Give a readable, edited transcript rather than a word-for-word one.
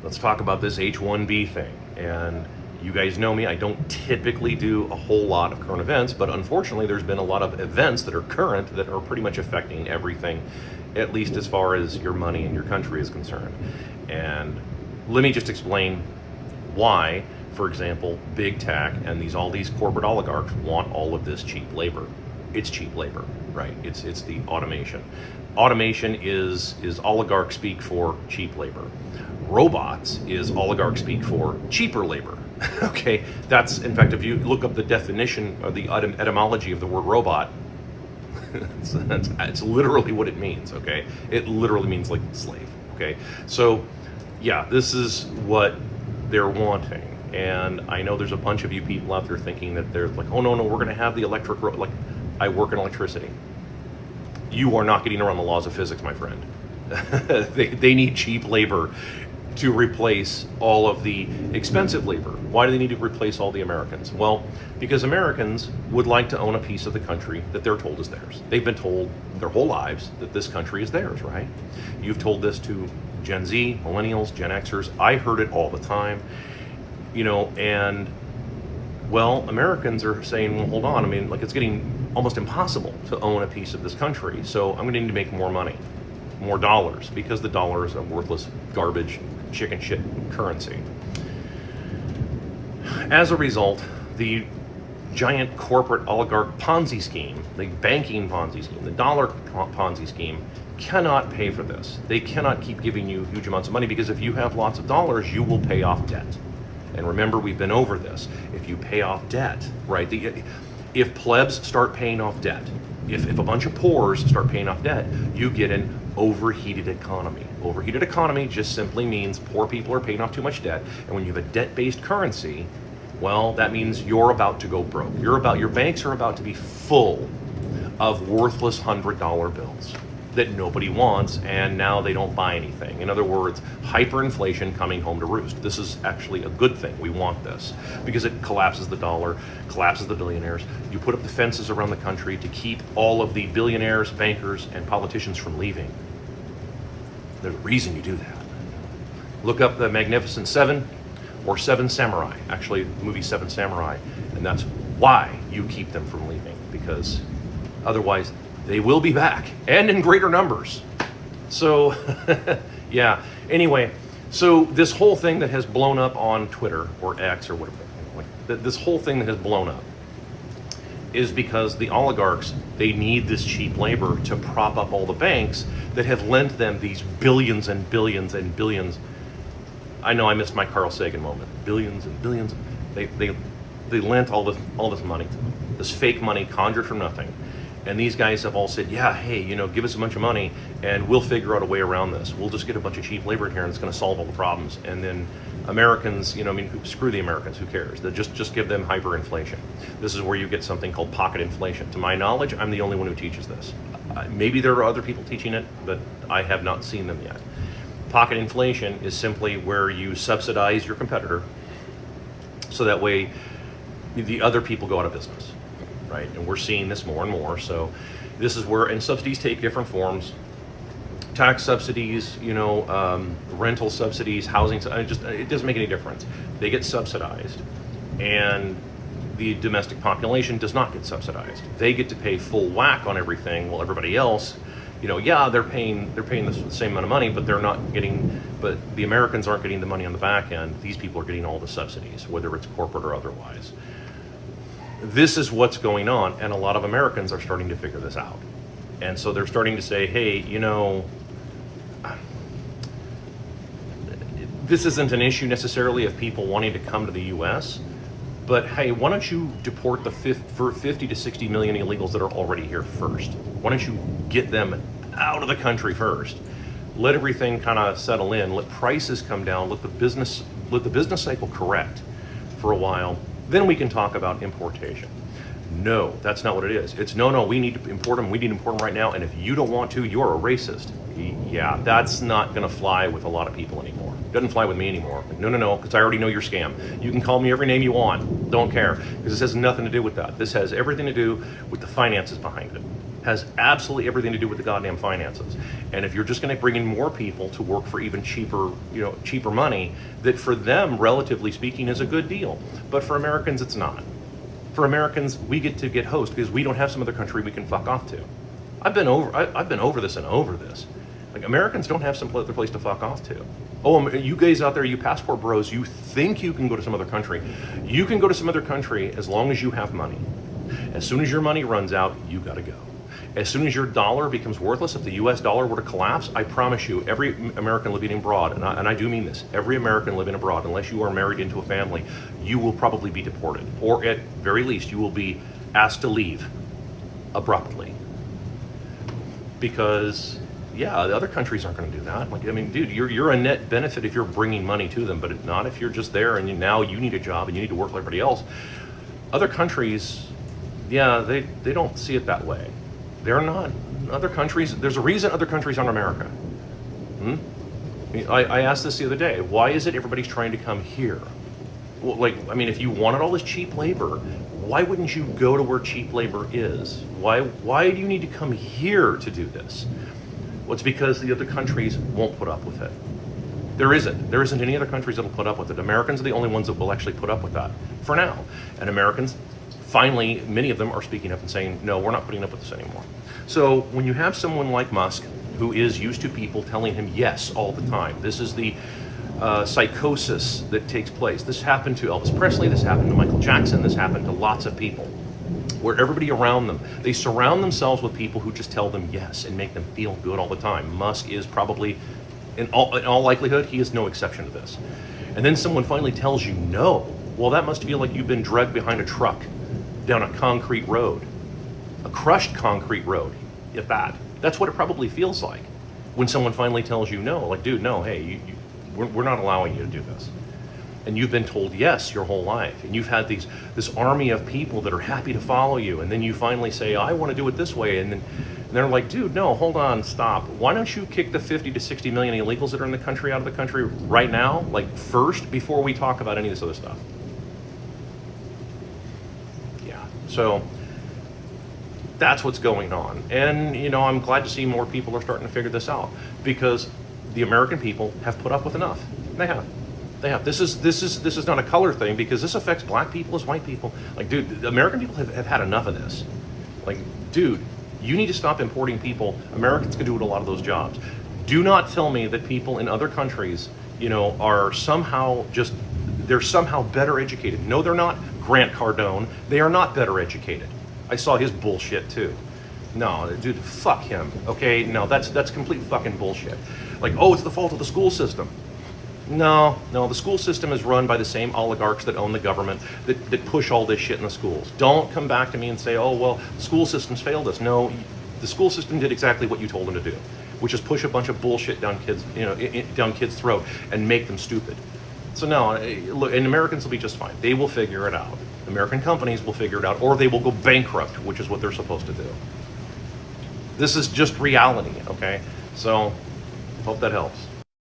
let's talk about this H-1B thing. And you guys know me, I don't typically do a whole lot of current events, but unfortunately there's been a lot of events that are current that are pretty much affecting everything, at least as far as your money and your country is concerned. And let me just explain why, for example, big tech and all these corporate oligarchs want all of this cheap labor. It's cheap labor, right? It's the automation. Automation is oligarch speak for cheap labor. Robots is oligarch speak for cheaper labor. Okay, that's, in fact, if you look up the definition or the etymology of the word robot, it's literally what it means, okay? It literally means like slave, okay? So, yeah, this is what they're wanting. And I know there's a bunch of you people out there thinking that they're like, oh, no, we're gonna have the electric, like, I work in electricity. You are not getting around the laws of physics, my friend. They need cheap labor to replace all of the expensive labor. Why do they need to replace all the Americans? Well, because Americans would like to own a piece of the country that they're told is theirs. They've been told their whole lives that this country is theirs, right? You've told this to Gen Z, millennials, Gen Xers. I heard it all the time, and well, Americans are saying, well, hold on, I mean, like, it's getting almost impossible to own a piece of this country, so I'm gonna need to make more money, more dollars, because the dollar is a worthless garbage chicken shit currency. As a result, the giant corporate oligarch Ponzi scheme, the banking Ponzi scheme, the dollar Ponzi scheme cannot pay for this. They cannot keep giving you huge amounts of money, because if you have lots of dollars, you will pay off debt. And remember, we've been over this. If you pay off debt, right? If plebs start paying off debt, if a bunch of poors start paying off debt, you get an overheated economy. Overheated economy just simply means poor people are paying off too much debt. And when you have a debt-based currency, well, that means you're about to go broke. Your banks are about to be full of worthless $100 bills that nobody wants, and now they don't buy anything. In other words, hyperinflation coming home to roost. This is actually a good thing. We want this because it collapses the dollar, collapses the billionaires. You put up the fences around the country to keep all of the billionaires, bankers, and politicians from leaving. There's a reason you do that. Look up the Magnificent Seven or Seven Samurai, actually the movie Seven Samurai, and that's why you keep them from leaving, because otherwise they will be back, and in greater numbers. So, yeah. Anyway, so this whole thing that has blown up on Twitter or X or whatever, this whole thing that has blown up is because the oligarchs, they need this cheap labor to prop up all the banks that have lent them these billions and billions and billions. I know I missed my Carl Sagan moment. Billions and billions. They lent all this money to them. This fake money conjured from nothing. And these guys have all said, yeah, hey, give us a bunch of money and we'll figure out a way around this. We'll just get a bunch of cheap labor in here and it's going to solve all the problems. And then Americans, screw the Americans, who cares? Just give them hyperinflation. This is where you get something called pocket inflation. To my knowledge, I'm the only one who teaches this. Maybe there are other people teaching it, but I have not seen them yet. Pocket inflation is simply where you subsidize your competitor so that way the other people go out of business. Right, and we're seeing this more and more. So this is where, and subsidies take different forms. Tax subsidies, rental subsidies, housing, it doesn't make any difference. They get subsidized, and the domestic population does not get subsidized. They get to pay full whack on everything, while everybody else, they're paying the same amount of money, but but the Americans aren't getting the money on the back end. These people are getting all the subsidies, whether it's corporate or otherwise. This is what's going on, and a lot of Americans are starting to figure this out. And so they're starting to say, hey, this isn't an issue necessarily of people wanting to come to the U.S., but hey, why don't you deport the 50 to 60 million illegals that are already here first? Why don't you get them out of the country first? Let everything kind of settle in, let prices come down, let the business cycle correct for a while. Then we can talk about importation. No, that's not what it is. It's no, we need to import them. We need to import them right now. And if you don't want to, you're a racist. Yeah, that's not going to fly with a lot of people anymore. It doesn't fly with me anymore. Like, no, because I already know your scam. You can call me every name you want. Don't care, because this has nothing to do with that. This has everything to do with the finances behind it. Has absolutely everything to do with the goddamn finances. And if you're just going to bring in more people to work for even cheaper, cheaper money, that for them, relatively speaking, is a good deal. But for Americans, it's not. For Americans, we get to get host because we don't have some other country we can fuck off to. I've been over this and over this. Like, Americans don't have some other place to fuck off to. Oh, you guys out there, you passport bros, you think you can go to some other country. You can go to some other country as long as you have money. As soon as your money runs out, you gotta go. As soon as your dollar becomes worthless, if the US dollar were to collapse, I promise you, every American living abroad, and I do mean this, every American living abroad, unless you are married into a family, you will probably be deported. Or at very least, you will be asked to leave abruptly. Because, yeah, the other countries aren't gonna do that. Like, I mean, dude, you're a net benefit if you're bringing money to them, but not if you're just there and now you need a job and you need to work like everybody else. Other countries, yeah, they don't see it that way. They're not. Other countries, there's a reason other countries aren't America. I asked this the other day. Why is it everybody's trying to come here? Well, like, I mean, if you wanted all this cheap labor, why wouldn't you go to where cheap labor is? Why do you need to come here to do this? Well, it's because the other countries won't put up with it. There isn't any other countries that'll put up with it. Americans are the only ones that will actually put up with that for now. And Americans, finally, many of them are speaking up and saying, no, we're not putting up with this anymore. So when you have someone like Musk, who is used to people telling him yes all the time, this is the psychosis that takes place. This happened to Elvis Presley, this happened to Michael Jackson, this happened to lots of people, where everybody around them, they surround themselves with people who just tell them yes and make them feel good all the time. Musk is probably, in all likelihood, he is no exception to this. And then someone finally tells you no. Well, that must feel like you've been dragged behind a truck down a concrete road, a crushed concrete road, at that. That's what it probably feels like when someone finally tells you no. Like, dude, no, hey, we're not allowing you to do this. And you've been told yes your whole life, and you've had this army of people that are happy to follow you, and then you finally say, I want to do it this way, and they're like, dude, no, hold on, stop. Why don't you kick the 50 to 60 million illegals that are in the country out of the country right now, like first, before we talk about any of this other stuff? So that's what's going on. And, I'm glad to see more people are starting to figure this out, because the American people have put up with enough. They have. This is not a color thing, because this affects black people as white people. Like, dude, the American people have had enough of this. Like, dude, you need to stop importing people. Americans can do a lot of those jobs. Do not tell me that people in other countries, are somehow they're somehow better educated. No, they're not. Grant Cardone, they are not better educated. I saw his bullshit too. No, dude, fuck him. Okay, no, that's complete fucking bullshit. Like, oh, it's the fault of the school system. No, the school system is run by the same oligarchs that own the government, that push all this shit in the schools. Don't come back to me and say, oh, well, the school system's failed us. No, the school system did exactly what you told them to do, which is push a bunch of bullshit down kids, down kids' throat and make them stupid. So no, look, and Americans will be just fine. They will figure it out. American companies will figure it out, or they will go bankrupt, which is what they're supposed to do. This is just reality, okay? So, hope that helps.